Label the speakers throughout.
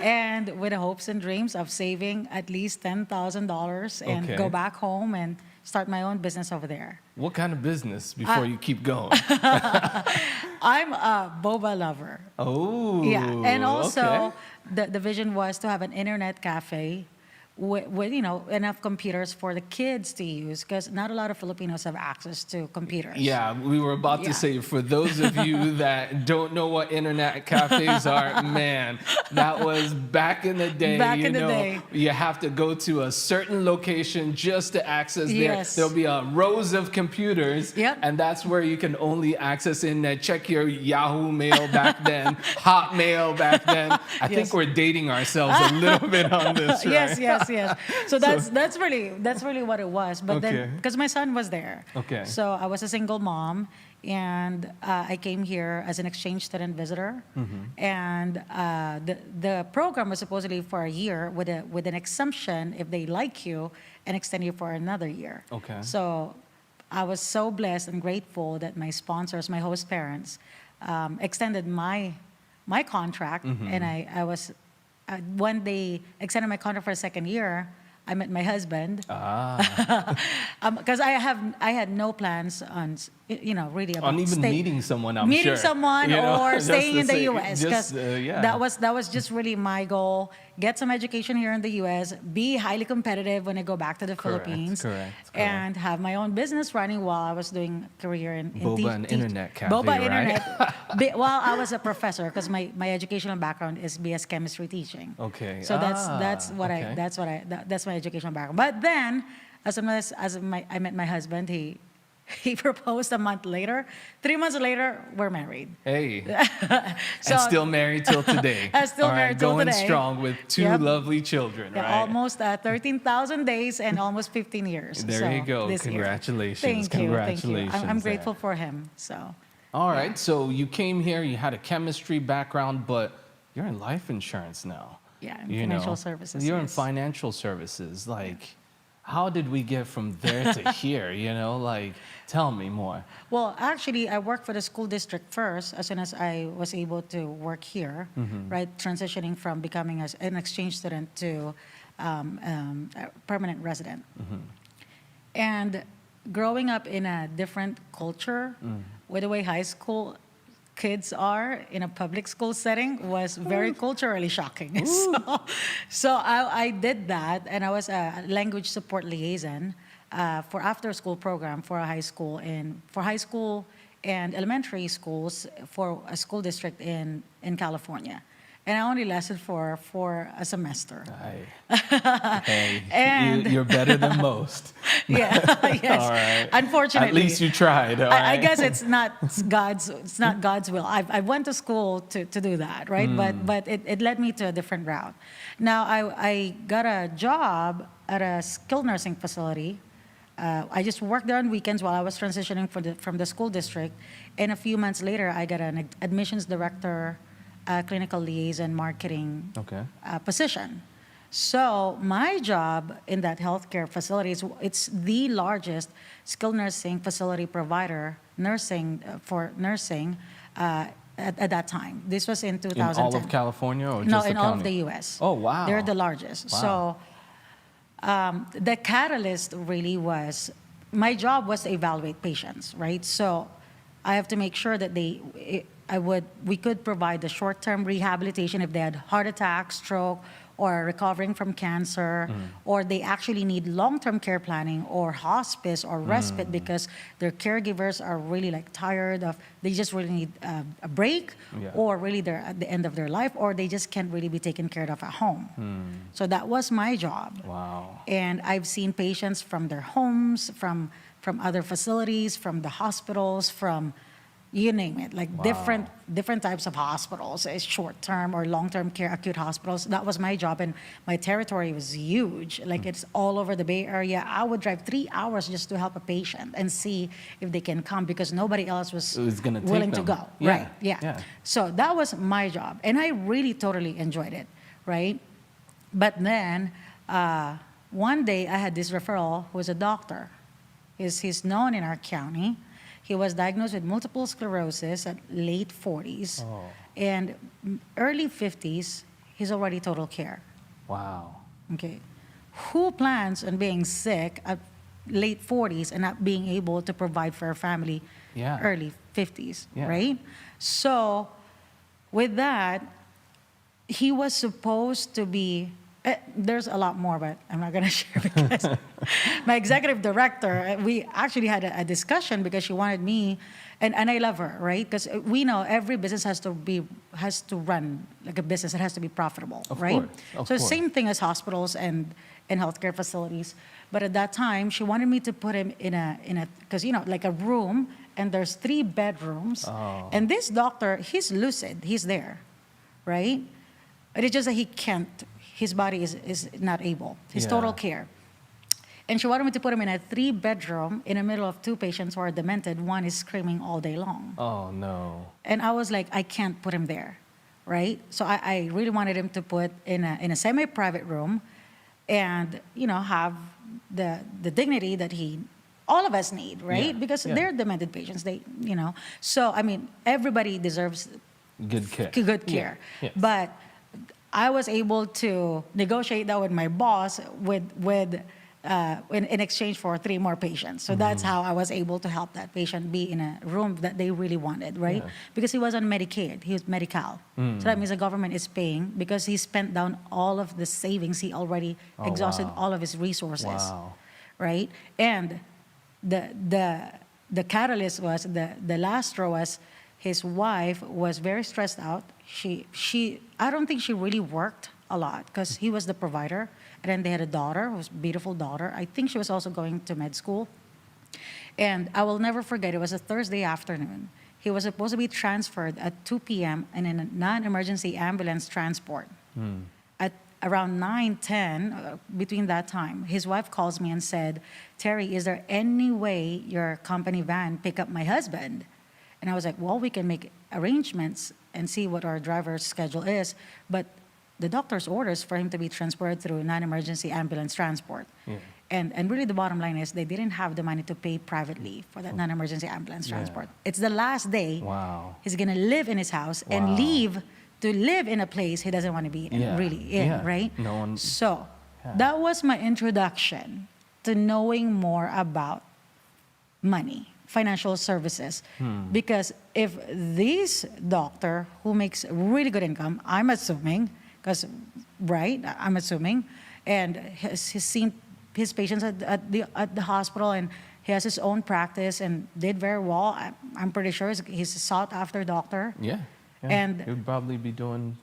Speaker 1: And with the hopes and dreams of saving at least $10,000 and go back home and start my own business over there.
Speaker 2: What kind of business before you keep going?
Speaker 1: I'm a boba lover.
Speaker 2: Oh,
Speaker 1: Yeah, and also
Speaker 2: okay.
Speaker 1: the vision was to have an internet cafe with enough computers for the kids to use, because not a lot of Filipinos have access to computers.
Speaker 2: Yeah, we were about to say, for those of you that don't know what internet cafes are, man, that was back in the day.
Speaker 1: Back in the day.
Speaker 2: You have to go to a certain location just to access
Speaker 1: Yes.
Speaker 2: There'll be rows of computers,
Speaker 1: Yep.
Speaker 2: and that's where you can only access check your Yahoo Mail back then, Hotmail back then. I think we're dating ourselves a little bit on this, right?
Speaker 1: Yes. So that's really what it was. But then, because my son was there, so I was a single mom, and I came here as an exchange student visitor, and the program was supposedly for a year with an exemption if they like you and extend you for another year. So I was so blessed and grateful that my sponsors, my host parents, extended my contract, and I was. When they extended my contract for a second year, I met my husband. Because I had no plans on, really about
Speaker 2: on even meeting someone. I'm
Speaker 1: meeting
Speaker 2: sure.
Speaker 1: someone or staying in the U.S. Because
Speaker 2: that
Speaker 1: was just really my goal. Get some education here in the U.S. Be highly competitive when I go back to the Philippines.
Speaker 2: Correct.
Speaker 1: And have my own business running while I was doing a career in
Speaker 2: Boba and internet cafe,
Speaker 1: Boba
Speaker 2: right?
Speaker 1: internet. While I was a professor, because my educational background is BS chemistry teaching. So that's my educational background. But then, as I met my husband, he proposed a month later. 3 months later, we're married.
Speaker 2: Hey, and still married till today.
Speaker 1: Still married till
Speaker 2: going
Speaker 1: today.
Speaker 2: Strong with two lovely children, right?
Speaker 1: Almost 13,000 days and almost 15 years.
Speaker 2: There you go. Congratulations.
Speaker 1: Thank you. I'm
Speaker 2: there.
Speaker 1: grateful for him. So.
Speaker 2: All right. So you came here. You had a chemistry background, but you're in life insurance now.
Speaker 1: Yeah, in financial services.
Speaker 2: You're in financial services. How did we get from there to here? Tell me more.
Speaker 1: Well, actually, I worked for the school district first as soon as I was able to work here, right? Transitioning from becoming an exchange student to a permanent resident. And growing up in a different culture, with the way high school kids are in a public school setting was very culturally shocking. So I did that, and I was a language support liaison for after-school program for high school and elementary schools for a school district in California. And I only lasted for a semester.
Speaker 2: Hey, and you're better than most.
Speaker 1: Yes.
Speaker 2: All right.
Speaker 1: Unfortunately,
Speaker 2: at least you tried.
Speaker 1: I guess it's not God's will. I went to school to do that, right? But it led me to a different route. Now I got a job at a skilled nursing facility. I just worked there on weekends while I was transitioning from the school district. And a few months later, I got an admissions director, clinical liaison marketing position. So my job in that healthcare facility it's the largest skilled nursing facility provider for nursing at that time. This was in 2010.
Speaker 2: In all of California or just
Speaker 1: No,
Speaker 2: the
Speaker 1: in all
Speaker 2: county?
Speaker 1: of the U.S.
Speaker 2: Oh, wow.
Speaker 1: They're the largest.
Speaker 2: Wow.
Speaker 1: So the catalyst really was, my job was to evaluate patients, right? So I have to make sure that we could provide the short-term rehabilitation if they had heart attack, stroke, or recovering from cancer, or they actually need long-term care planning or hospice or respite because their caregivers are really tired of, they just really need a break, or really they're at the end of their life, or they just can't really be taken care of at home. So that was my job.
Speaker 2: Wow.
Speaker 1: And I've seen patients from their homes, from other facilities, from the hospitals, from you name it, different types of hospitals, short-term or long-term care acute hospitals. That was my job, and my territory was huge. It's all over the Bay Area. I would drive 3 hours just to help a patient and see if they can come because nobody else was willing to go.
Speaker 2: Yeah.
Speaker 1: Right? Yeah. So that was my job, and I really totally enjoyed it, right? But then one day I had this referral who was a doctor. He's known in our county. He was diagnosed with multiple sclerosis at late 40s. And early 50s, he's already total care.
Speaker 2: Wow.
Speaker 1: Okay. Who plans on being sick at late 40s and not being able to provide for a family
Speaker 2: Yeah.
Speaker 1: early 50s,
Speaker 2: Yeah.
Speaker 1: right? So with that, he was supposed to be, there's a lot more, but I'm not going to share because my executive director, we actually had a discussion because she wanted me, and I love her, right? Because we know every business has to run like a business. It has to be profitable,
Speaker 2: Of
Speaker 1: right?
Speaker 2: course, of
Speaker 1: So
Speaker 2: course.
Speaker 1: same thing as hospitals and healthcare facilities. But at that time, she wanted me to put him in a because like a room, and there's 3 bedrooms,
Speaker 2: Oh.
Speaker 1: and this doctor, he's lucid, he's there, right? But it's just that he can't. His body is not able. His
Speaker 2: Yeah.
Speaker 1: total care. And she wanted me to put him in a 3-bedroom in the middle of 2 patients who are demented. One is screaming all day long.
Speaker 2: Oh, no.
Speaker 1: And I was like, I can't put him there, right? So I really wanted him to put in a semi-private room, and have the dignity that all of us need, right?
Speaker 2: Yeah,
Speaker 1: Because
Speaker 2: yeah.
Speaker 1: they're demented patients. So I mean, everybody deserves
Speaker 2: Good care.
Speaker 1: good care.
Speaker 2: Yeah. Yes.
Speaker 1: But I was able to negotiate that with my boss in exchange for 3 more patients. So that's how I was able to help that patient be in a room that they really wanted, right?
Speaker 2: Yeah.
Speaker 1: Because he was on Medicaid, he was Medi-Cal. So that means the government is paying because he spent down all of the savings. He already
Speaker 2: Oh,
Speaker 1: exhausted
Speaker 2: wow.
Speaker 1: all of his resources,
Speaker 2: Wow.
Speaker 1: right? And the catalyst was, the last straw was, his wife was very stressed out. I don't think she really worked a lot because he was the provider. And then they had a daughter, who was a beautiful daughter. I think she was also going to med school. And I will never forget, it was a Thursday afternoon. He was supposed to be transferred at 2 p.m. in a non-emergency ambulance transport. At around 9:10, between that time, his wife calls me and said, Terry, is there any way your company van pick up my husband? And I was like, well, we can make arrangements and see what our driver's schedule is. But the doctor's orders for him to be transported through non-emergency ambulance transport.
Speaker 2: Yeah.
Speaker 1: And really the bottom line is they didn't have the money to pay privately for that non-emergency ambulance
Speaker 2: Yeah.
Speaker 1: transport. It's the last day.
Speaker 2: Wow.
Speaker 1: He's going to live in his house
Speaker 2: Wow.
Speaker 1: and leave to live in a place he doesn't want to be
Speaker 2: Yeah.
Speaker 1: really in,
Speaker 2: Yeah.
Speaker 1: right?
Speaker 2: No one-
Speaker 1: So
Speaker 2: Yeah.
Speaker 1: that was my introduction to knowing more about money, financial services. Because if this doctor who makes really good income, I'm assuming, because, right, I'm assuming, and he's seen his patients at the hospital, and he has his own practice and did very well. I'm pretty sure he's a sought-after doctor.
Speaker 2: Yeah. Yeah.
Speaker 1: And-
Speaker 2: he would probably be doing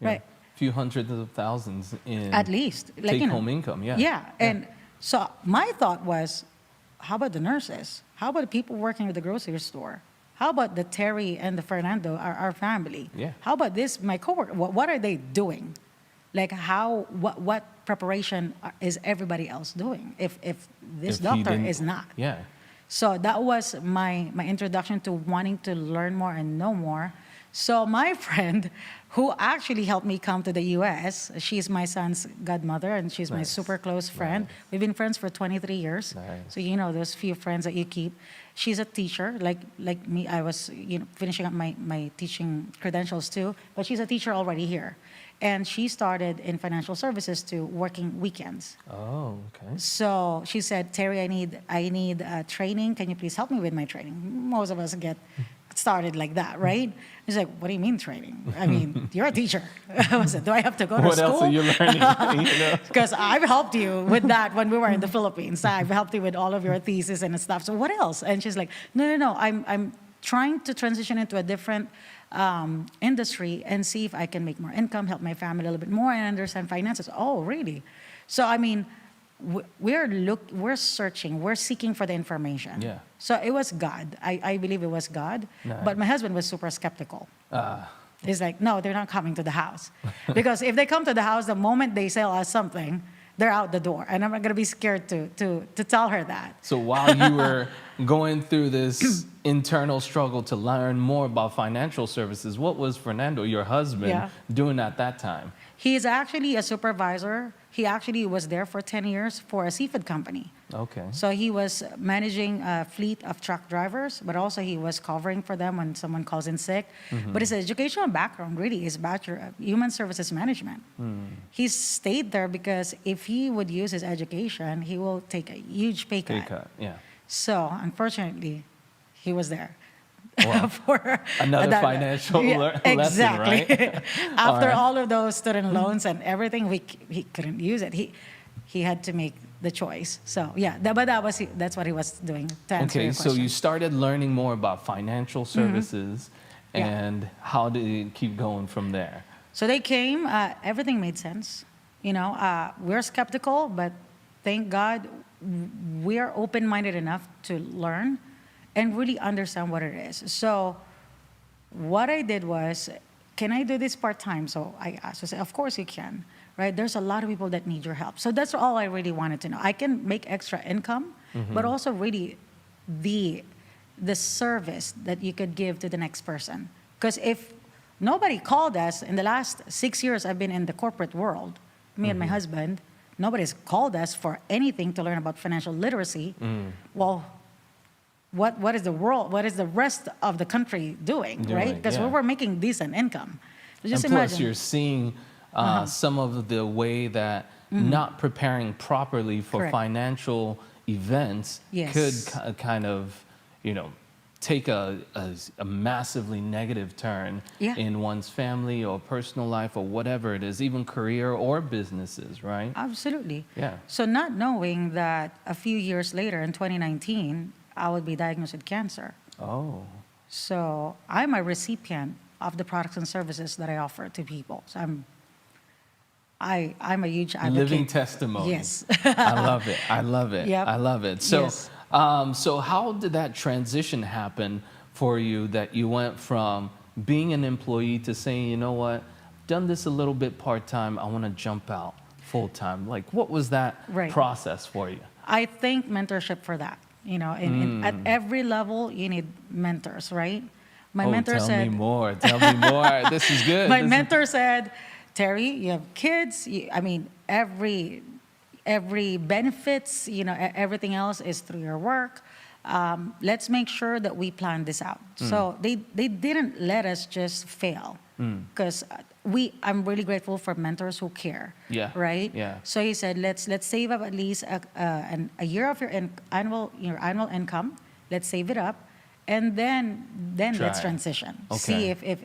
Speaker 1: Right.
Speaker 2: a few hundreds of thousands in
Speaker 1: At least.
Speaker 2: take-home income. Yeah.
Speaker 1: Yeah, and so my thought was, how about the nurses? How about the people working at the grocery store? How about the Terry and the Fernando, our family?
Speaker 2: Yeah.
Speaker 1: How about this, my coworker? What are they doing? Like what preparation is everybody else doing if this
Speaker 2: If he
Speaker 1: doctor
Speaker 2: didn't-
Speaker 1: is not?
Speaker 2: Yeah.
Speaker 1: So that was my introduction to wanting to learn more and know more. So my friend, who actually helped me come to the U.S., she's my son's godmother, and she's my
Speaker 2: Nice.
Speaker 1: super close friend.
Speaker 2: Nice.
Speaker 1: We've been friends for 23 years.
Speaker 2: Nice.
Speaker 1: So those few friends that you keep. She's a teacher, like me. I was finishing up my teaching credentials too, but she's a teacher already here. And she started in financial services to working weekends.
Speaker 2: Oh, okay.
Speaker 1: So she said, Terry, I need training. Can you please help me with my training? Most of us get started like that, right? He's like, what do you mean training? I mean, you're a teacher. I said, do I have to go to
Speaker 2: What
Speaker 1: school?
Speaker 2: else are you learning?
Speaker 1: Because I've helped you with that when we were in the Philippines. I've helped you with all of your thesis and stuff. So what else? And she's like, no. I'm trying to transition into a different industry and see if I can make more income, help my family a little bit more, and understand finances. Oh, really? So I mean, we're searching, we're seeking for the information.
Speaker 2: Yeah.
Speaker 1: So it was God. I believe it was God.
Speaker 2: Nice.
Speaker 1: But my husband was super skeptical. He's like, no, they're not coming to the house. Because if they come to the house, the moment they sell us something, they're out the door. And I'm not going to be scared to tell her that.
Speaker 2: So while you were going through this internal struggle to learn more about financial services, what was Fernando, your husband, doing at that time?
Speaker 1: He is actually a supervisor. He actually was there for 10 years for a seafood company.
Speaker 2: Okay.
Speaker 1: So he was managing a fleet of truck drivers, but also he was covering for them when someone calls in sick. But his educational background really is Bachelor of Human Services Management. He stayed there because if he would use his education, he will take a huge pay cut.
Speaker 2: Pay cut, yeah.
Speaker 1: So unfortunately, he was there.
Speaker 2: Wow.
Speaker 1: For
Speaker 2: Another
Speaker 1: that-
Speaker 2: financial lesson,
Speaker 1: exactly.
Speaker 2: right?
Speaker 1: After
Speaker 2: right.
Speaker 1: all of those student loans and everything, he couldn't use it. He had to make the choice. So yeah, that's what he was doing. To answer
Speaker 2: Okay,
Speaker 1: your
Speaker 2: so
Speaker 1: question.
Speaker 2: you started learning more about financial services,
Speaker 1: Yeah.
Speaker 2: and how did it keep going from there?
Speaker 1: So they came. Everything made sense. We're skeptical, but thank God we're open-minded enough to learn and really understand what it is. So what I did was, can I do this part-time? So I asked, I said, of course you can, right? There's a lot of people that need your help. So that's all I really wanted to know. I can make extra income, but also really the service that you could give to the next person. Because if nobody called us in the last 6 years I've been in the corporate world, me and my husband, nobody's called us for anything to learn about financial literacy. Well, what is the rest of the country doing, right? Because we were making decent income. So just
Speaker 2: And plus,
Speaker 1: imagine.
Speaker 2: you're seeing some of the way that not preparing properly for
Speaker 1: Correct.
Speaker 2: financial events
Speaker 1: Yes.
Speaker 2: could kind of, take a massively negative turn
Speaker 1: Yeah.
Speaker 2: in one's family or personal life or whatever it is, even career or businesses, right?
Speaker 1: Absolutely.
Speaker 2: Yeah.
Speaker 1: So not knowing that a few years later in 2019, I would be diagnosed with cancer.
Speaker 2: Oh,
Speaker 1: So I'm a recipient of the products and services that I offer to people. So I'm a huge advocate.
Speaker 2: living testimony.
Speaker 1: Yes.
Speaker 2: I love it. I love it.
Speaker 1: Yep.
Speaker 2: I love it. So,
Speaker 1: Yes.
Speaker 2: so how did that transition happen for you, that you went from being an employee to saying, you know what, done this a little bit part-time, I want to jump out full-time? Like, what was that
Speaker 1: Right.
Speaker 2: process for you?
Speaker 1: I think mentorship for that. At every level, you need mentors, right? My mentor
Speaker 2: tell
Speaker 1: said,
Speaker 2: me more. Tell me more. This is good.
Speaker 1: my
Speaker 2: This is-
Speaker 1: mentor said, Terry, you have kids. Every benefits, everything else is through your work. Let's make sure that we plan this out. So they didn't let us just fail, because I'm really grateful for mentors who care.
Speaker 2: Yeah,
Speaker 1: Right.
Speaker 2: yeah.
Speaker 1: So he said, let's save up at least a year of your annual income. Let's save it up, and then let's
Speaker 2: Try.
Speaker 1: transition.
Speaker 2: Okay.
Speaker 1: See if,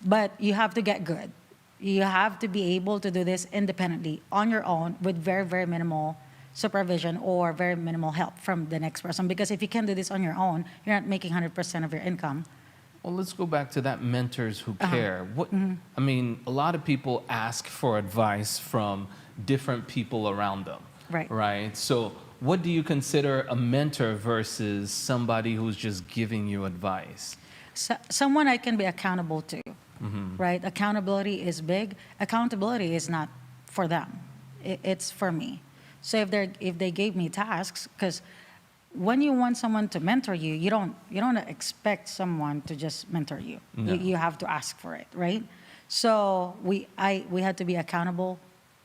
Speaker 1: but you have to get good. You have to be able to do this independently on your own with very, very minimal supervision or very minimal help from the next person. Because if you can do this on your own, you're not making 100% of your income.
Speaker 2: Well, let's go back to that mentors who care. I mean, a lot of people ask for advice from different people around them.
Speaker 1: Right.
Speaker 2: Right. So what do you consider a mentor versus somebody who's just giving you advice?
Speaker 1: So, someone I can be accountable to, right? Accountability is big. Accountability is not for them. It's for me. So if they gave me tasks, because when you want someone to mentor you, you don't expect someone to just mentor you.
Speaker 2: No.
Speaker 1: You have to ask for it, right? So we had to be accountable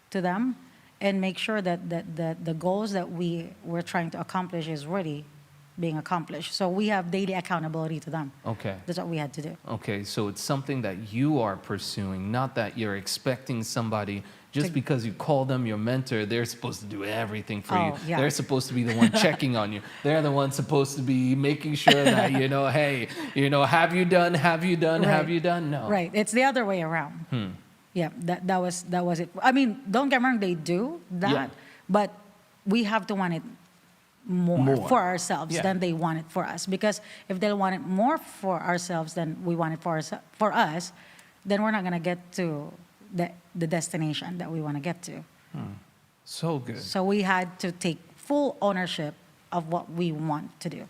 Speaker 1: to them and make sure that the goals that we were trying to accomplish is really being accomplished. So we have daily accountability to them.
Speaker 2: Okay.
Speaker 1: That's what we had to do.
Speaker 2: Okay, so it's something that you are pursuing, not that you're expecting somebody just because you call them your mentor, they're supposed to do everything for you.
Speaker 1: Oh, yeah.
Speaker 2: They're supposed to be the one checking on you. They're the one supposed to be making sure that, hey, have you done? Have you done? No.
Speaker 1: Right. It's the other way around. Yeah, that was it. I mean, don't get me wrong, they do that,
Speaker 2: Yeah.
Speaker 1: but we have to want it more for ourselves
Speaker 2: Yeah.
Speaker 1: than they want it for us. Because if they want it more for ourselves than we want it for us, then we're not going to get to the destination that we want to get to.
Speaker 2: So good.
Speaker 1: So we had to take full ownership of what we want to do,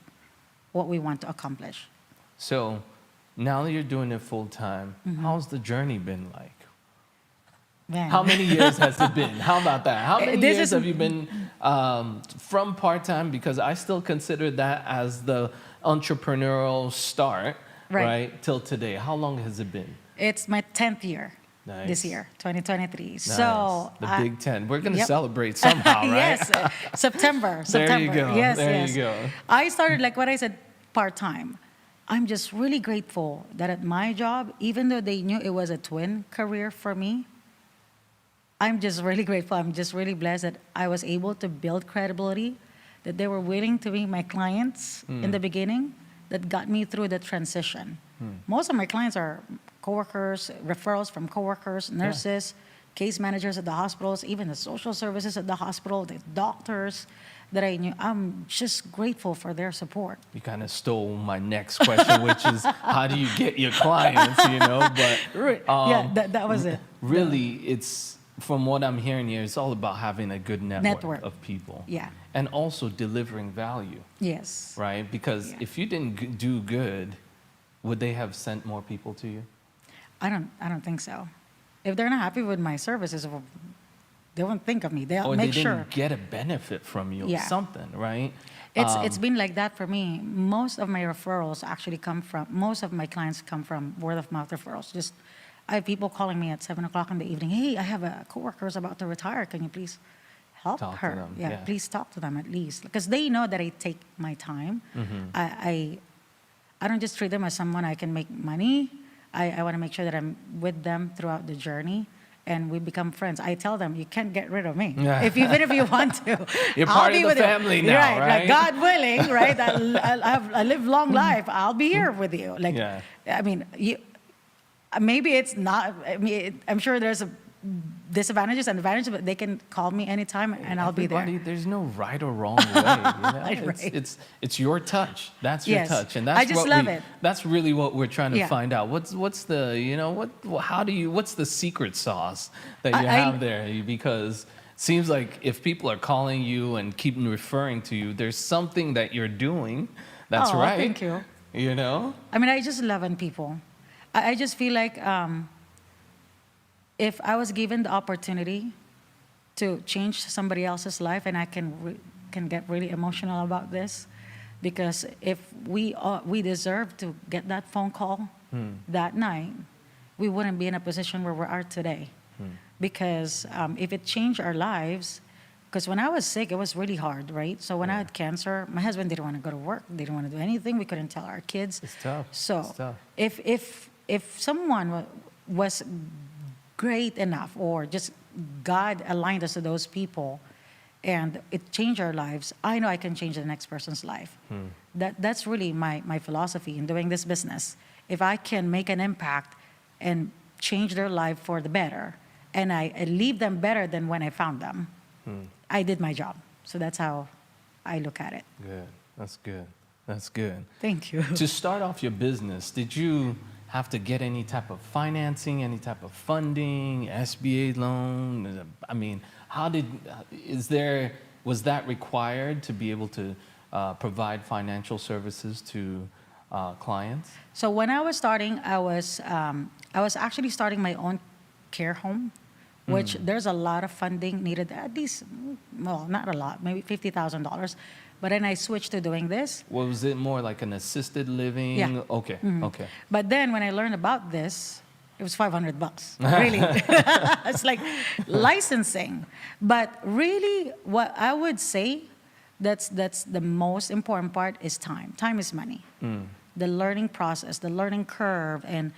Speaker 1: what we want to accomplish.
Speaker 2: So now that you're doing it full time, how's the journey been like?
Speaker 1: Man.
Speaker 2: How many years has it been? How about that? How many
Speaker 1: This
Speaker 2: years
Speaker 1: is-
Speaker 2: have you been from part-time? Because I still consider that as the entrepreneurial start,
Speaker 1: Right.
Speaker 2: right, till today. How long has it been?
Speaker 1: It's my 10th year. this
Speaker 2: Nice.
Speaker 1: year, 2023.
Speaker 2: Nice.
Speaker 1: So
Speaker 2: The Big Ten. We're going to
Speaker 1: Yep.
Speaker 2: celebrate somehow, right?
Speaker 1: Yes, September.
Speaker 2: There you go.
Speaker 1: Yes,
Speaker 2: There
Speaker 1: yes.
Speaker 2: you go.
Speaker 1: I started, like what I said, part-time. I'm just really grateful that at my job, even though they knew it was a twin career for me, I'm just really grateful. I'm just really blessed that I was able to build credibility, that they were willing to be my clients in the beginning, that got me through the transition. Most of my clients are coworkers, referrals from coworkers, nurses, case managers at the hospitals, even the social services at the hospital, the doctors that I knew. I'm just grateful for their support.
Speaker 2: You kind of stole my next question, which is how do you get your clients, But
Speaker 1: That was it.
Speaker 2: really, it's from what I'm hearing here, it's all about having a good network of people.
Speaker 1: Yeah.
Speaker 2: And also delivering value,
Speaker 1: Yes.
Speaker 2: right? Because
Speaker 1: Yeah.
Speaker 2: if you didn't do good, would they have sent more people to you?
Speaker 1: I don't think so. If they're not happy with my services, well, they won't think of me. They'll
Speaker 2: Or
Speaker 1: make
Speaker 2: they
Speaker 1: sure.
Speaker 2: didn't get a benefit from you,
Speaker 1: Yeah.
Speaker 2: something, right?
Speaker 1: It's been like that for me. Most of my referrals actually most of my clients come from word of mouth referrals. Just, I have people calling me at 7 o'clock in the evening. Hey, I have a coworker who's about to retire. Can you please help
Speaker 2: Talk to
Speaker 1: her?
Speaker 2: them,
Speaker 1: Yeah,
Speaker 2: yeah.
Speaker 1: please talk to them at least. Because they know that I take my time. I don't just treat them as someone I can make money. I want to make sure that I'm with them throughout the journey. And we become friends. I tell them, you can't get rid of me.
Speaker 2: Yeah.
Speaker 1: Even if you want to.
Speaker 2: You're
Speaker 1: I'll
Speaker 2: part
Speaker 1: be
Speaker 2: of the
Speaker 1: with you.
Speaker 2: family now, right?
Speaker 1: Like God willing, right? I live long life. I'll be here with you. Like,
Speaker 2: Yeah.
Speaker 1: I mean, maybe it's not, I'm sure there's a disadvantages and advantages, but they can call me anytime and I'll be
Speaker 2: Everybody,
Speaker 1: there.
Speaker 2: there's no right or wrong way.
Speaker 1: Right.
Speaker 2: It's your touch. That's your
Speaker 1: Yes.
Speaker 2: touch, and that's
Speaker 1: I just
Speaker 2: what
Speaker 1: love it.
Speaker 2: That's really what we're trying to
Speaker 1: Yeah.
Speaker 2: find out. What's the what's the secret sauce that you
Speaker 1: I-
Speaker 2: have there? Because it seems like if people are calling you and keep referring to you, there's something that you're doing that's
Speaker 1: Oh,
Speaker 2: right.
Speaker 1: thank you. I mean, I just love on people. I just feel like if I was given the opportunity to change somebody else's life, and I can get really emotional about this, because if we deserve to get that phone call that night, we wouldn't be in a position where we are today. Because if it changed our lives, because when I was sick, it was really hard, right? So when I had cancer, my husband didn't want to go to work. They didn't want to do anything. We couldn't tell our kids.
Speaker 2: It's tough.
Speaker 1: So
Speaker 2: It's tough.
Speaker 1: if someone was great enough, or just God aligned us to those people, and it changed our lives, I know I can change the next person's life. That's really my philosophy in doing this business. If I can make an impact and change their life for the better, and I leave them better than when I found them, I did my job. So that's how I look at it.
Speaker 2: Good. That's good. That's good.
Speaker 1: Thank you.
Speaker 2: To start off your business, did you have to get any type of financing, any type of funding, SBA loan? I mean, was that required to be able to provide financial services to clients?
Speaker 1: So when I was starting, I was actually starting my own care home, which there's a lot of funding needed, at least, well, not a lot, maybe $50,000. But then I switched to doing this.
Speaker 2: Was it more like an assisted living?
Speaker 1: Yeah.
Speaker 2: Okay, okay.
Speaker 1: But then when I learned about this, it was $500. Really. It's like licensing. But really, what I would say that's the most important part is time. Time is money. The learning process, the learning curve, and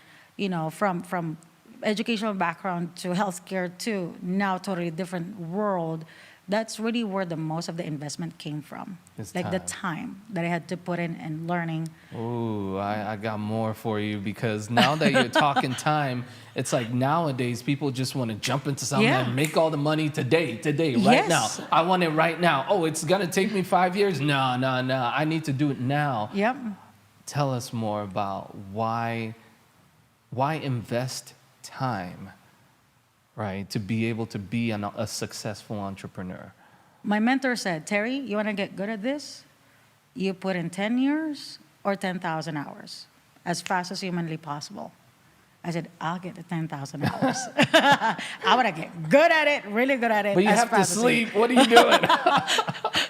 Speaker 1: from educational background to healthcare to now totally different world. That's really where the most of the investment came from.
Speaker 2: It's
Speaker 1: like the
Speaker 2: time.
Speaker 1: time that I had to put in and learning.
Speaker 2: Ooh, I got more for you, because now that you're talking time, it's like nowadays people just want to jump into something
Speaker 1: Yeah.
Speaker 2: and make all the money today, right
Speaker 1: Yes.
Speaker 2: now. I want it right now. Oh, it's going to take me 5 years? No. I need to do it now.
Speaker 1: Yep.
Speaker 2: Tell us more about why invest time, right, to be able to be a successful entrepreneur.
Speaker 1: My mentor said, Terry, you want to get good at this? You put in 10 years or 10,000 hours as fast as humanly possible. I said, I'll get the 10,000 hours. I want to get good at it, really good at it.
Speaker 2: But you
Speaker 1: as
Speaker 2: have to
Speaker 1: fast as
Speaker 2: sleep. What are you doing?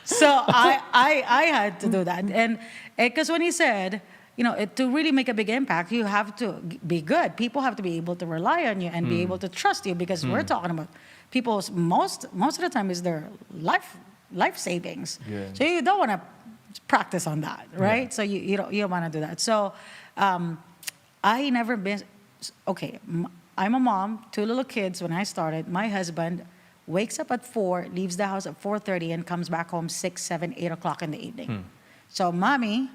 Speaker 1: So I had to do that. And because when he said, to really make a big impact, you have to be good. People have to be able to rely on you and be able to trust you, because we're talking about people's most of the time is their life savings.
Speaker 2: Yeah.
Speaker 1: So you don't want to practice on that, right?
Speaker 2: Yeah.
Speaker 1: So you don't want to do that. So I never been okay. I'm a mom, 2 little kids. When I started, my husband wakes up at 4, leaves the house at 4:30, and comes back home 6, 7, 8 o'clock in the evening. So mommy,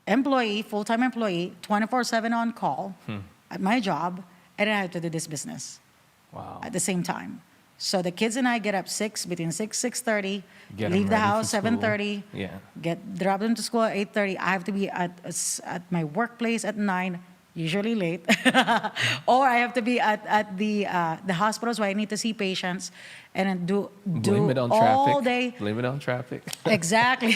Speaker 1: employee, full-time employee, 24/7 on call at my job, and I have to do this business at the same time. So the kids and I get up between 6:30,
Speaker 2: Get 'em
Speaker 1: leave the
Speaker 2: ready for
Speaker 1: house
Speaker 2: school.
Speaker 1: 7:30,
Speaker 2: Yeah.
Speaker 1: drop them to school at 8:30. I have to be at my workplace at 9, usually late, or I have to be at the hospitals where I need to see patients, and then do
Speaker 2: Blame it on
Speaker 1: all
Speaker 2: traffic.
Speaker 1: day.
Speaker 2: Blame it on traffic.
Speaker 1: Exactly.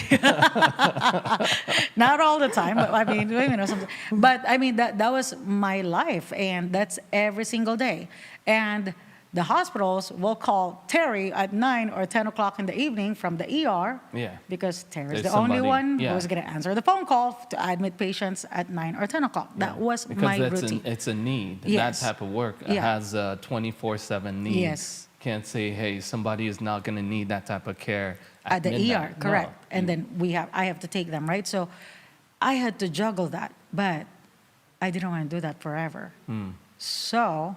Speaker 1: Not all the time, but I mean, sometimes. But I mean, that was my life, and that's every single day. And the hospitals will call Terri at 9 or 10 o'clock in the evening from the ER,
Speaker 2: Yeah.
Speaker 1: because Terry's
Speaker 2: There's
Speaker 1: the only
Speaker 2: somebody-
Speaker 1: one
Speaker 2: yeah.
Speaker 1: who's going to answer the phone call to admit patients at 9 or 10 o'clock. That was
Speaker 2: Because
Speaker 1: my
Speaker 2: that's
Speaker 1: routine.
Speaker 2: it's a need.
Speaker 1: Yes.
Speaker 2: That type of work
Speaker 1: Yeah.
Speaker 2: has a 24/7 need.
Speaker 1: Yes.
Speaker 2: Can't say, hey, somebody is not going to need that type of care
Speaker 1: At the
Speaker 2: midnight.
Speaker 1: ER, correct.
Speaker 2: No.
Speaker 1: And then I have to take them, right? So I had to juggle that, but I didn't want to do that forever. So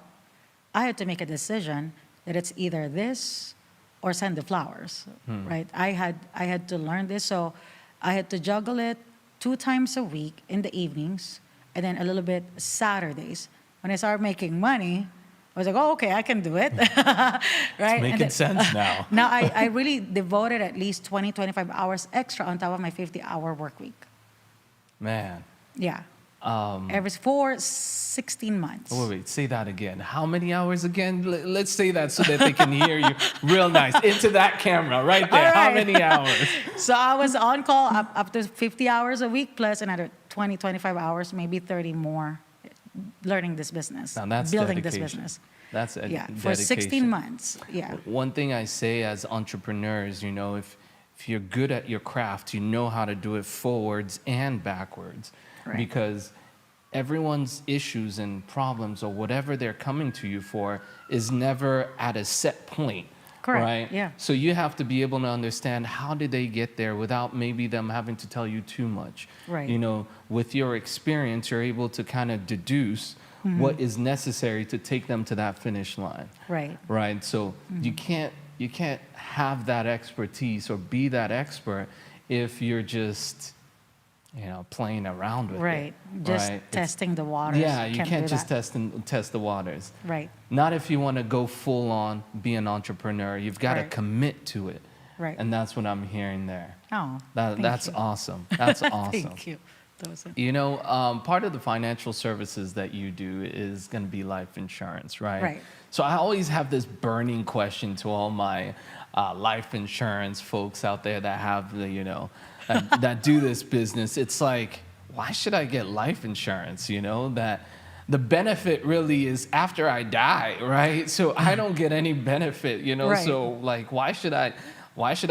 Speaker 1: I had to make a decision that it's either this or send the flowers, right? I had to learn this, so I had to juggle it 2 times a week in the evenings, and then a little bit Saturdays. When I started making money, I was like, oh, okay, I can do it, right?
Speaker 2: Making
Speaker 1: And then-
Speaker 2: sense now.
Speaker 1: Now, I really devoted at least 20, 25 hours extra on top of my 50-hour work week.
Speaker 2: Man.
Speaker 1: Yeah. For 16 months.
Speaker 2: Wait, say that again. How many hours again? Let's say that so that they can hear you real nice. Into that camera right there.
Speaker 1: All
Speaker 2: How
Speaker 1: right.
Speaker 2: many hours?
Speaker 1: So I was on call up to 50 hours a week, plus another 20, 25 hours, maybe 30 more, learning this business,
Speaker 2: Now that's
Speaker 1: building
Speaker 2: dedication.
Speaker 1: this business.
Speaker 2: That's
Speaker 1: Yeah,
Speaker 2: dedication.
Speaker 1: for 16 months. Yeah.
Speaker 2: One thing I say as entrepreneurs, if you're good at your craft, you know how to do it forwards and backwards.
Speaker 1: Right.
Speaker 2: Because everyone's issues and problems or whatever they're coming to you for is never at a set point.
Speaker 1: Correct,
Speaker 2: Right?
Speaker 1: yeah.
Speaker 2: So you have to be able to understand how did they get there without maybe them having to tell you too much.
Speaker 1: Right.
Speaker 2: With your experience, you're able to kind of deduce what is necessary to take them to that finish line.
Speaker 1: Right.
Speaker 2: Right. So you can't have that expertise or be that expert if you're just playing around with
Speaker 1: Right.
Speaker 2: it.
Speaker 1: Just
Speaker 2: right?
Speaker 1: testing the waters.
Speaker 2: Yeah, you can't
Speaker 1: do
Speaker 2: just
Speaker 1: that.
Speaker 2: test the waters.
Speaker 1: Right.
Speaker 2: Not if you want to go full on, be an entrepreneur. You've got to
Speaker 1: Right.
Speaker 2: commit to it.
Speaker 1: Right.
Speaker 2: And that's what I'm hearing there.
Speaker 1: Oh, thank
Speaker 2: That's
Speaker 1: you.
Speaker 2: awesome. That's awesome.
Speaker 1: Thank you. That was it.
Speaker 2: Part of the financial services that you do is going to be life insurance, right?
Speaker 1: Right.
Speaker 2: So I always have this burning question to all my life insurance folks out there that have that do this business. It's like, why should I get life insurance? That the benefit really is after I die, right? So I don't get any benefit,
Speaker 1: Right.
Speaker 2: So like, why should I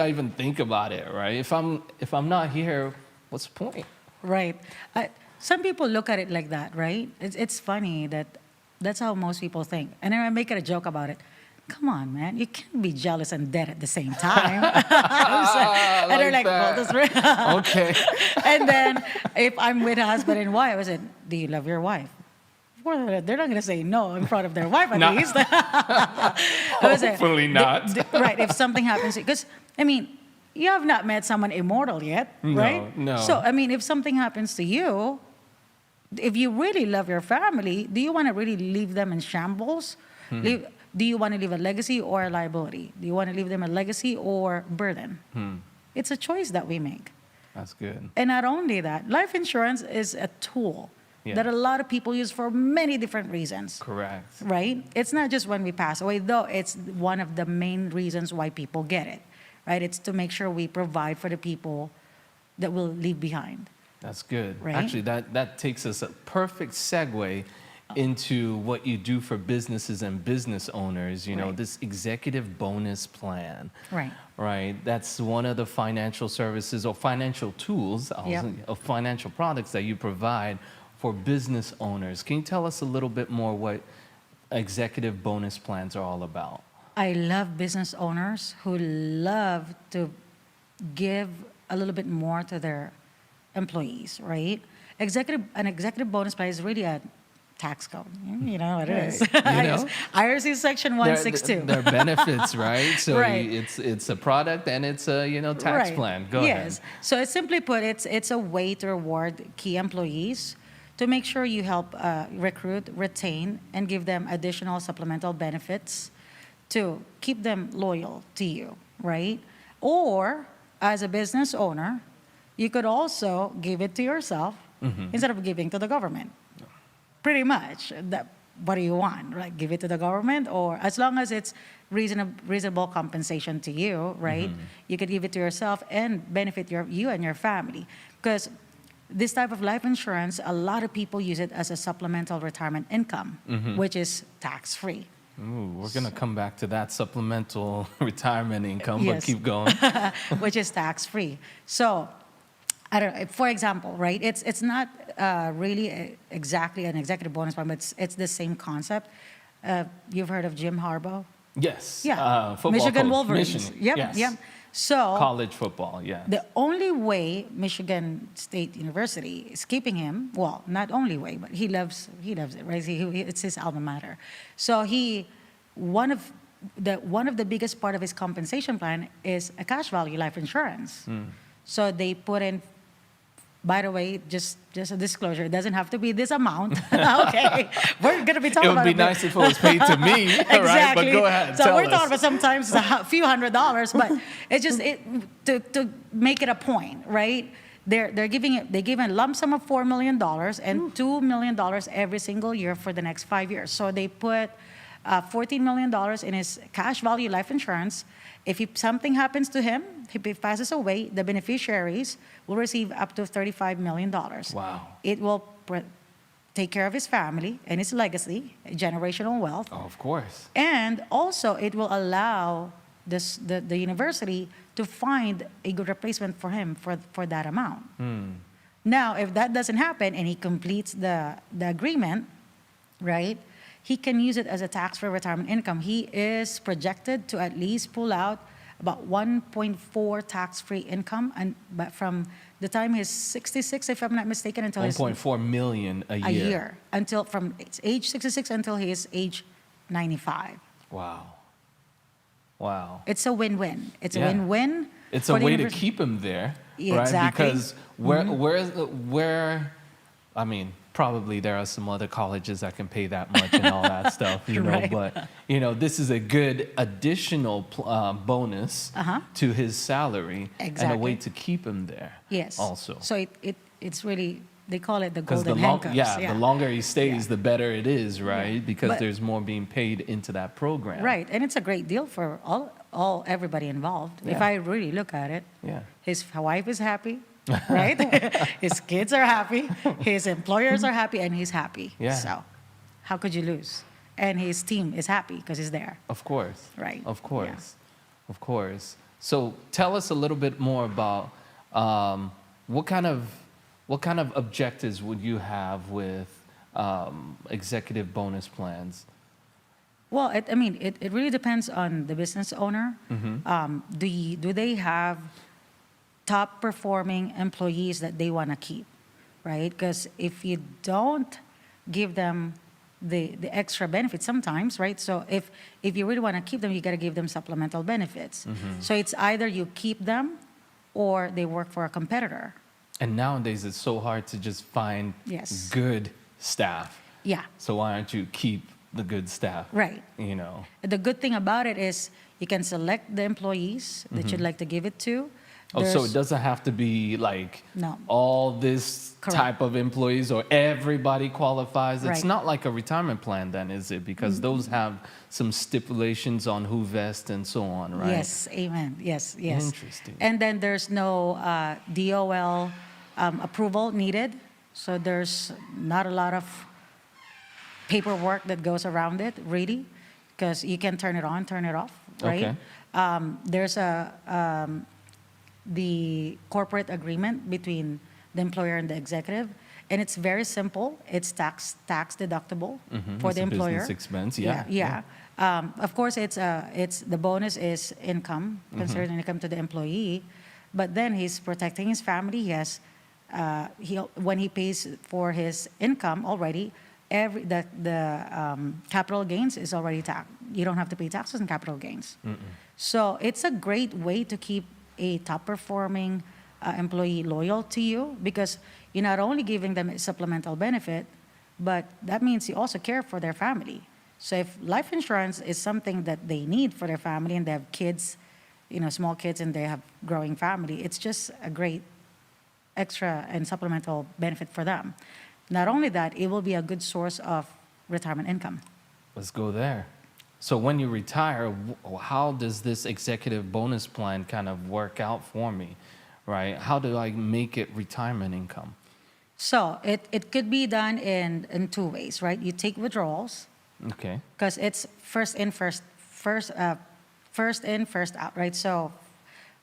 Speaker 2: even think about it, right? If I'm not here, what's the point?
Speaker 1: Right. Some people look at it like that, right? It's funny that's how most people think. And then I make it a joke about it. Come on, man. You can't be jealous and dead at the same time. And they're like, well, that's right.
Speaker 2: Okay.
Speaker 1: And then if I'm with a husband and wife, I said, do you love your wife? Well, they're not going to say no in front of their wife, at
Speaker 2: No.
Speaker 1: least. I would say,
Speaker 2: Hopefully not.
Speaker 1: right. If something happens, because, you have not met someone immortal yet, right?
Speaker 2: No.
Speaker 1: So, if something happens to you, if you really love your family, do you want to really leave them in shambles? Do you want to leave a legacy or a liability? Do you want to leave them a legacy or burden? It's a choice that we make.
Speaker 2: That's good.
Speaker 1: And not only that, life insurance is a tool that a lot of people use for many different reasons.
Speaker 2: Correct.
Speaker 1: Right? It's not just when we pass away, though it's one of the main reasons why people get it. Right? It's to make sure we provide for the people that we'll leave behind.
Speaker 2: That's good.
Speaker 1: Right?
Speaker 2: Actually, that takes us a perfect segue into what you do for businesses and business owners, you know,
Speaker 1: Right.
Speaker 2: this executive bonus plan.
Speaker 1: Right.
Speaker 2: Right. That's one of the financial services or financial tools,
Speaker 1: Yep.
Speaker 2: of financial products that you provide for business owners. Can you tell us a little bit more what executive bonus plans are all about?
Speaker 1: I love business owners who love to give a little bit more to their employees, right? An executive bonus plan is really a tax code. You know what it is.
Speaker 2: Right. You know?
Speaker 1: IRC section 162.
Speaker 2: They're benefits, right? So
Speaker 1: Right.
Speaker 2: it's a product and it's a, you know, tax
Speaker 1: Right.
Speaker 2: plan. Go
Speaker 1: Yes.
Speaker 2: ahead.
Speaker 1: So it's simply put, it's a way to reward key employees to make sure you help recruit, retain, and give them additional supplemental benefits to keep them loyal to you, right? Or as a business owner, you could also give it to yourself instead of giving to the government. Pretty much. What do you want? Right? Give it to the government, or as long as it's reasonable compensation to you, right? You could give it to yourself and benefit you and your family. Because this type of life insurance, a lot of people use it as a supplemental retirement income, which is tax-free.
Speaker 2: Ooh, we're going to come back to that supplemental retirement income,
Speaker 1: Yes.
Speaker 2: but keep going.
Speaker 1: Which is tax-free. So, I don't know, for example, right? It's not really exactly an executive bonus plan, but it's the same concept. You've heard of Jim Harbaugh?
Speaker 2: Yes.
Speaker 1: Yeah.
Speaker 2: Football
Speaker 1: Michigan
Speaker 2: coach.
Speaker 1: Wolverines.
Speaker 2: Michigan.
Speaker 1: Yep,
Speaker 2: Yes.
Speaker 1: yep. So
Speaker 2: College football, yeah.
Speaker 1: the only way Michigan State University is keeping him, well, not only way, but he loves it, right? It's his alma mater. So one of the biggest part of his compensation plan is a cash value life insurance. So they put in, by the way, just a disclosure, it doesn't have to be this amount. Okay, we're going to be talking
Speaker 2: It would
Speaker 1: about
Speaker 2: be
Speaker 1: it, but-
Speaker 2: nice if it was paid to me,
Speaker 1: Exactly.
Speaker 2: right? But go ahead,
Speaker 1: So
Speaker 2: tell
Speaker 1: we're
Speaker 2: us.
Speaker 1: talking about sometimes a few $100s, but it's just to make it a point, right? They give a lump sum of $4 million and $2 million every single year for the next 5 years. So they put $14 million in his cash value life insurance. If something happens to him, if he passes away, the beneficiaries will receive up to $35 million.
Speaker 2: Wow.
Speaker 1: It will take care of his family and his legacy, generational wealth.
Speaker 2: Oh, of course.
Speaker 1: And also, it will allow the university to find a good replacement for him for that amount. Now, if that doesn't happen and he completes the agreement, right, he can use it as a tax-free retirement income. He is projected to at least pull out about 1.4 tax-free income, but from the time he's 66, if I'm not mistaken, until he's
Speaker 2: 1.4 million a
Speaker 1: a
Speaker 2: year.
Speaker 1: year, until from age 66 until he is age 95.
Speaker 2: Wow. Wow.
Speaker 1: It's a win-win. It's
Speaker 2: Yeah.
Speaker 1: a win-win.
Speaker 2: It's
Speaker 1: for
Speaker 2: a
Speaker 1: the
Speaker 2: way to
Speaker 1: university.
Speaker 2: keep him there,
Speaker 1: Yeah,
Speaker 2: right?
Speaker 1: exactly.
Speaker 2: Because where, I mean, probably there are some other colleges that can pay that much and all that stuff, you know.
Speaker 1: Right.
Speaker 2: But you know, this is a good additional bonus to his salary and a way
Speaker 1: Exactly.
Speaker 2: to keep him there.
Speaker 1: Yes.
Speaker 2: Also,
Speaker 1: So it's really, they call it the
Speaker 2: because
Speaker 1: golden handcuffs.
Speaker 2: the longer he stays,
Speaker 1: Yeah.
Speaker 2: the better it is, right?
Speaker 1: Yeah.
Speaker 2: Because
Speaker 1: But-
Speaker 2: there's more being paid into that program.
Speaker 1: Right, and it's a great deal for everybody involved. If
Speaker 2: Yeah.
Speaker 1: I really look at it,
Speaker 2: Yeah.
Speaker 1: his wife is happy, right? His kids are happy, his employers are happy, and he's happy.
Speaker 2: Yeah.
Speaker 1: So how could you lose? And his team is happy because he's there.
Speaker 2: Of course.
Speaker 1: Right.
Speaker 2: Of
Speaker 1: Yeah.
Speaker 2: course. Of course. So tell us a little bit more about what kind of objectives would you have with executive bonus plans?
Speaker 1: Well, it really depends on the business owner. Do they have top performing employees that they want to keep, right? Because if you don't give them the extra benefits sometimes, right? So if you really want to keep them, you got to give them supplemental benefits. So it's either you keep them or they work for a competitor.
Speaker 2: And nowadays it's so hard to just find
Speaker 1: Yes.
Speaker 2: good staff.
Speaker 1: Yeah,
Speaker 2: So why don't you keep the good staff?
Speaker 1: right.
Speaker 2: You know.
Speaker 1: The good thing about it is you can select the employees that you'd like to give it to.
Speaker 2: Oh, so
Speaker 1: There's-
Speaker 2: it doesn't have to be like
Speaker 1: No.
Speaker 2: all this
Speaker 1: Correct.
Speaker 2: type of employees or everybody qualifies. It's
Speaker 1: Right.
Speaker 2: not like a retirement plan then, is it? Because those have some stipulations on who vests and so on, right?
Speaker 1: Yes, amen. Yes, yes.
Speaker 2: Interesting.
Speaker 1: And then there's no DOL approval needed. So there's not a lot of paperwork that goes around it, really, because you can turn it on, turn it off, right?
Speaker 2: Okay.
Speaker 1: There's the corporate agreement between the employer and the executive, and it's very simple. It's tax deductible for
Speaker 2: It's
Speaker 1: the
Speaker 2: a
Speaker 1: employer.
Speaker 2: business expense. Yeah.
Speaker 1: Yeah. Of course, it's the bonus is income, considered income to the employee, but then he's protecting his family. He has when he pays for his income already, the capital gains is already taxed. You don't have to pay taxes on capital gains. So it's a great way to keep a top performing employee loyal to you, because you're not only giving them a supplemental benefit, but that means you also care for their family. So if life insurance is something that they need for their family and they have kids, small kids, and they have growing family, it's just a great extra and supplemental benefit for them. Not only that, it will be a good source of retirement income.
Speaker 2: Let's go there. So when you retire, how does this executive bonus plan kind of work out for me, right? How do I make it retirement income?
Speaker 1: So it could be done in two ways, right? You take withdrawals,
Speaker 2: Okay.
Speaker 1: because it's first in, first out, right? So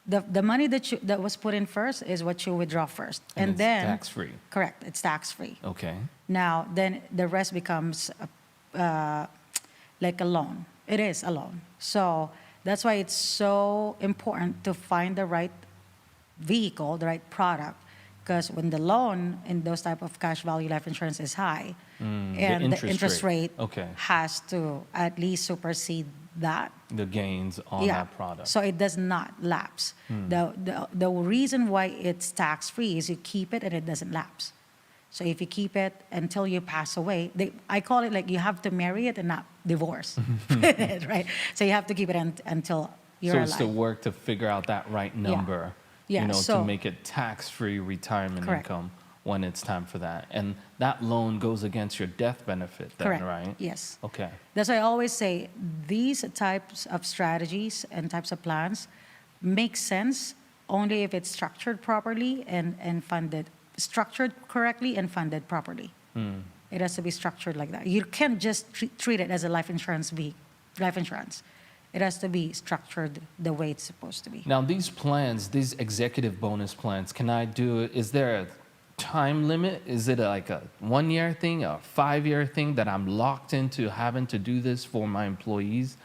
Speaker 1: the money that was put in first is what you withdraw first,
Speaker 2: And it's
Speaker 1: then
Speaker 2: tax-free.
Speaker 1: Correct, it's tax free.
Speaker 2: Okay.
Speaker 1: Now then the rest becomes like a loan. It is a loan. So that's why it's so important to find the right vehicle, the right product, because when the loan in those type of cash value life insurance is high, and the interest rate
Speaker 2: Okay.
Speaker 1: has to at least supersede that.
Speaker 2: The gains on that product.
Speaker 1: So it does not lapse. The reason why it's tax free is you keep it and it doesn't lapse. So if you keep it until you pass away, I call it like you have to marry it and not divorce, right? So you have to keep it until you're
Speaker 2: So
Speaker 1: alive.
Speaker 2: it's the work to figure out that right number,
Speaker 1: Yeah,
Speaker 2: to
Speaker 1: so-
Speaker 2: make it tax-free retirement
Speaker 1: Correct.
Speaker 2: income when it's time for that. And that loan goes against your death benefit then,
Speaker 1: Correct.
Speaker 2: right?
Speaker 1: Yes.
Speaker 2: Okay.
Speaker 1: That's why I always say these types of strategies and types of plans make sense only if it's structured properly and funded, structured correctly and funded properly. It has to be structured like that. You can't just treat it as a life insurance. It has to be structured the way it's supposed to be.
Speaker 2: Now, these plans, these executive bonus plans, is there a time limit? Is it like a 1-year thing, a 5-year thing that I'm locked into having to do this for my employees?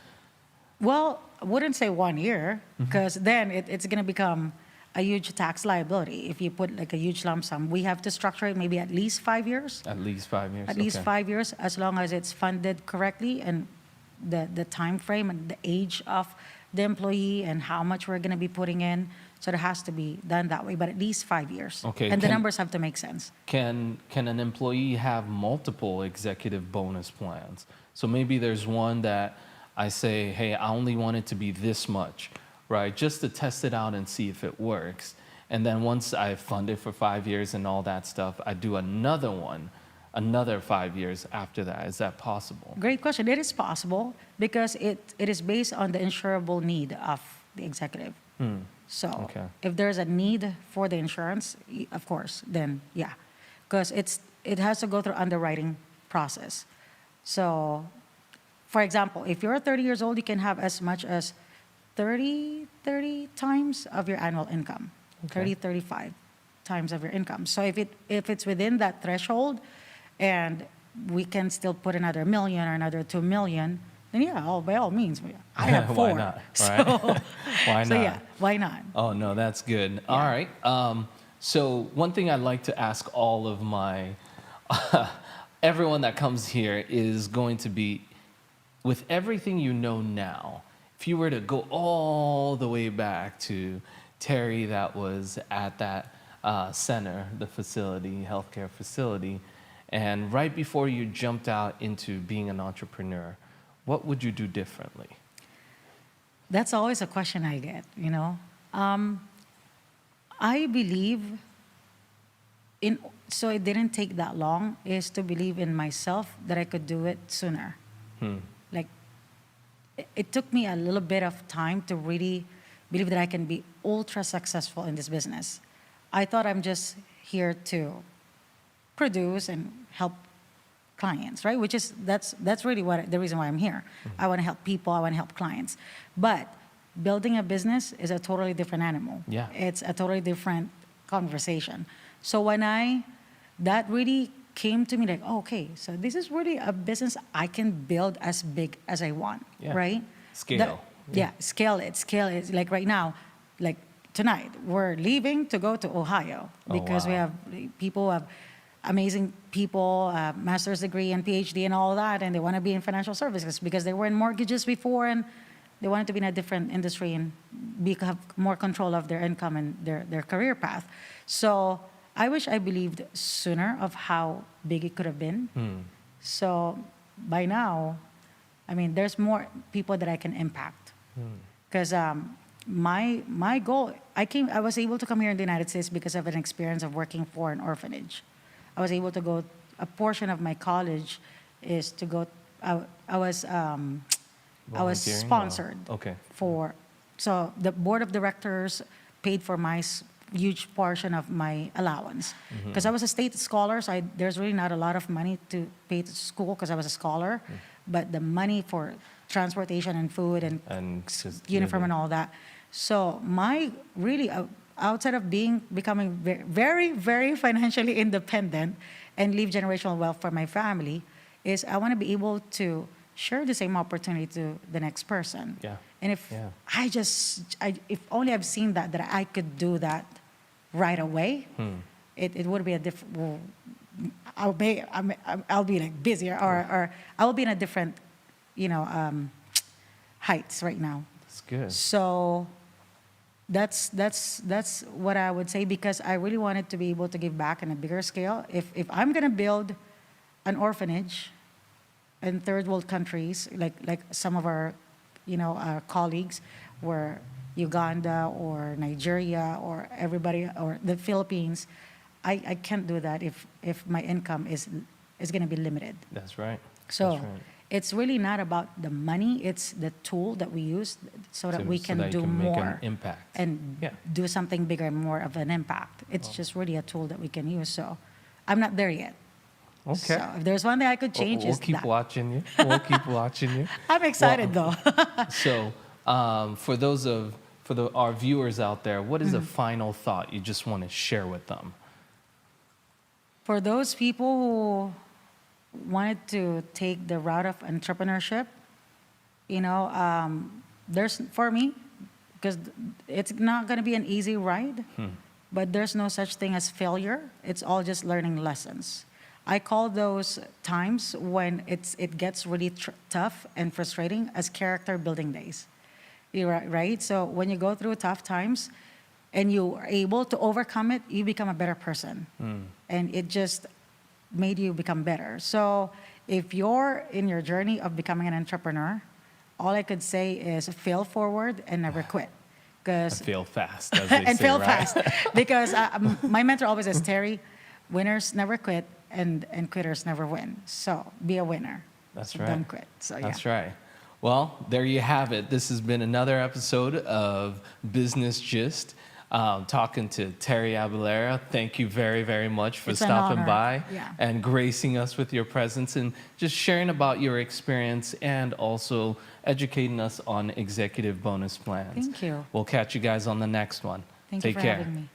Speaker 1: Well, I wouldn't say 1 year, because then it's going to become a huge tax liability. If you put like a huge lump sum, we have to structure it maybe at least 5 years.
Speaker 2: At least 5 years?
Speaker 1: At least
Speaker 2: Okay.
Speaker 1: 5 years, as long as it's funded correctly and the time frame and the age of the employee and how much we're going to be putting in. So it has to be done that way, but at least 5 years.
Speaker 2: Okay,
Speaker 1: And the
Speaker 2: can-
Speaker 1: numbers have to make sense.
Speaker 2: Can an employee have multiple executive bonus plans? So maybe there's one that I say, hey, I only want it to be this much, right? Just to test it out and see if it works. And then once I fund it for 5 years and all that stuff, I do another one, another 5 years after that. Is that possible?
Speaker 1: Great question. It is possible because it is based on the insurable need of the executive. So
Speaker 2: Okay.
Speaker 1: if there's a need for the insurance, of course, then yeah, because it has to go through underwriting process. So, for example, if you're 30 years old, you can have as much as 30 times of your annual income,
Speaker 2: Okay.
Speaker 1: 35 times of your income. So if it's within that threshold, and we can still put another million or another 2 million, then yeah, by all means, I have 4.
Speaker 2: Why not,
Speaker 1: So,
Speaker 2: right? Why
Speaker 1: so
Speaker 2: not?
Speaker 1: yeah, why not?
Speaker 2: Oh, no, that's good. All right. So one thing I'd like to ask all of my, everyone that comes here is going to be, with everything you know now, if you were to go all the way back to Terri that was at that center, the facility, healthcare facility, and right before you jumped out into being an entrepreneur, what would you do differently?
Speaker 1: That's always a question I get, I believe so it didn't take that long, is to believe in myself that I could do it sooner. Like, it took me a little bit of time to really believe that I can be ultra successful in this business. I thought I'm just here to produce and help clients, right? Which is, that's really the reason why I'm here. I want to help people, I want to help clients. But building a business is a totally different animal.
Speaker 2: Yeah.
Speaker 1: It's a totally different conversation. So that really came to me like, oh, okay, so this is really a business I can build as big as I want,
Speaker 2: Yeah.
Speaker 1: right?
Speaker 2: Scale.
Speaker 1: Scale it. Like right now, like tonight, we're leaving to go to Ohio because we
Speaker 2: wow.
Speaker 1: have people who have amazing people, master's degree and PhD and all that, and they want to be in financial services because they were in mortgages before and they wanted to be in a different industry and have more control of their income and their career path. So I wish I believed sooner of how big it could have been. So by now, I mean, there's more people that I can impact. Because my goal, I was able to come here in the United States because of an experience of working for an orphanage. I was able to go, a portion of my college is to go, I was
Speaker 2: Volunteering or-
Speaker 1: sponsored
Speaker 2: Okay.
Speaker 1: so the board of directors paid for my huge portion of my allowance. Because I was a state scholar, so there's really not a lot of money to pay to school because I was a scholar. But the money for transportation and food and
Speaker 2: just
Speaker 1: uniform
Speaker 2: living.
Speaker 1: and all that. So outside of becoming very, very financially independent and leave generational wealth for my family, is I want to be able to share the same opportunity to the next person.
Speaker 2: Yeah.
Speaker 1: And if
Speaker 2: Yeah.
Speaker 1: if only I've seen that I could do that right away, it would be a different. Well, I'll be like busier, or I will be in a different, heights right now.
Speaker 2: That's good.
Speaker 1: So that's what I would say, because I really wanted to be able to give back on a bigger scale. If I'm gonna build an orphanage in third world countries, like some of our colleagues were Uganda or Nigeria or everybody or the Philippines, I can't do that if my income is going to be limited.
Speaker 2: That's right.
Speaker 1: So
Speaker 2: That's right.
Speaker 1: it's really not about the money, it's the tool that we use so that we
Speaker 2: So
Speaker 1: can
Speaker 2: that you
Speaker 1: do
Speaker 2: can make
Speaker 1: more
Speaker 2: an impact.
Speaker 1: and
Speaker 2: Yeah.
Speaker 1: do something bigger and more of an impact. It's just really a tool that we can use. So I'm not there yet.
Speaker 2: Okay.
Speaker 1: So if there's one thing I could change,
Speaker 2: We'll
Speaker 1: is
Speaker 2: keep
Speaker 1: that.
Speaker 2: watching you. We'll keep watching you.
Speaker 1: I'm excited though.
Speaker 2: So, for our viewers out there, what is a final thought you just want to share with them?
Speaker 1: For those people who wanted to take the route of entrepreneurship, there's, for me, because it's not going to be an easy ride, but there's no such thing as failure. It's all just learning lessons. I call those times when it gets really tough and frustrating as character building days. You're right? So when you go through tough times and you are able to overcome it, you become a better person. And it just made you become better. So if you're in your journey of becoming an entrepreneur, all I could say is fail forward and never quit.
Speaker 2: And fail fast, as they
Speaker 1: and
Speaker 2: say,
Speaker 1: fail
Speaker 2: right?
Speaker 1: fast. Because my mentor always says, Terri, winners never quit and quitters never win. So be a winner.
Speaker 2: That's
Speaker 1: So
Speaker 2: right.
Speaker 1: Don't quit. So yeah.
Speaker 2: That's right. Well, there you have it. This has been another episode of Business Gist. Talking to Terri Abellera. Thank you very, very much for
Speaker 1: It's an
Speaker 2: stopping
Speaker 1: honor.
Speaker 2: by
Speaker 1: Yeah.
Speaker 2: and gracing us with your presence and just sharing about your experience and also educating us on executive bonus plans.
Speaker 1: Thank you.
Speaker 2: We'll catch you guys on the next one.
Speaker 1: Thank
Speaker 2: Take
Speaker 1: you for
Speaker 2: care.
Speaker 1: having me.